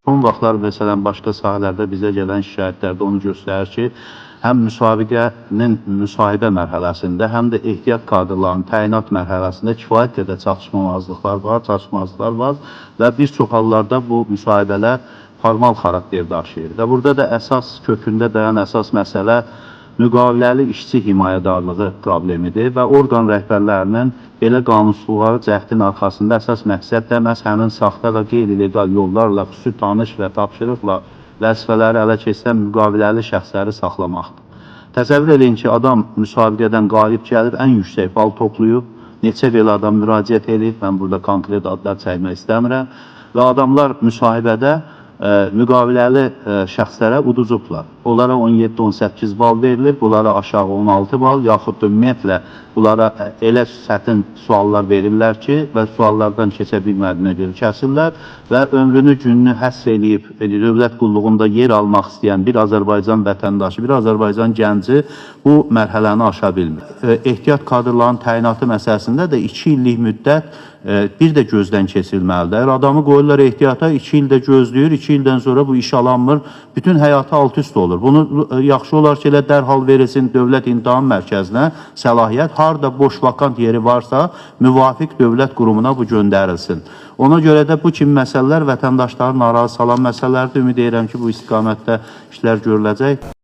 Son vaxtlar məsələn başqa sahələrdə bizə gələn şikayətlərdə onu göstərir ki, həm müsahibə mərhələsində, həm də ehtiyat kadrlarının təyinat mərhələsində kifayət qədər çatışmazlıqlar var və bir çox hallarda bu müsahibələr formal xarakter daşıyır. Və burada da kökündə dayan əsas məsələ müqaviləli işçi himayədarlığı problemidir və orqan rəhbərlərinin belə qanunsuzluqları cəhdin arxasında əsas məqsəd də məhz həmin saxta və qeyri-legal yollarla, xüsusi tanış və tapşırıqla vəzifələri ələ keçirən müqaviləli şəxsləri saxlamaqdır. Təsəvvür edin ki, adam müsabiqədən qalib gəlib, ən yüksək bal toplayıb, neçə belə adam müraciət edib, mən burada konkret adlar çəkmək istəmirəm və adamlar müsahibədə müqaviləli şəxslərə uduzublar. Onlara 17-18 bal verilir, bunlara aşağı 16 bal, yaxud da ümumiyyətlə bunlara elə çətin suallar verirlər ki, və suallardan keçə bilmədiyinə görə kəsirlər və ömrünü, gününü həsr edib, dövlət qulluğunda yer almaq istəyən bir Azərbaycan vətəndaşı, bir Azərbaycan gənci bu mərhələni aşa bilmir. Ehtiyat kadrların təyinatı məsələsində də 2 illik müddət bir də gözdən keçirilməlidir. Adamı qoyurlar ehtiyata, 2 ildə gözləyir, 2 ildən sonra bu iş alanmır, bütün həyatı alt-üst olur. Bunu yaxşı olar ki, elə dərhal verilsin Dövlət İmtahan Mərkəzinə səlahiyyət, harada boş vakant yeri varsa, müvafiq dövlət qurumuna bu göndərilsin. Ona görə də bu kimi məsələlər vətəndaşların narazı salan məsələlərdir. Ümid edirəm ki, bu istiqamətdə işlər görüləcək.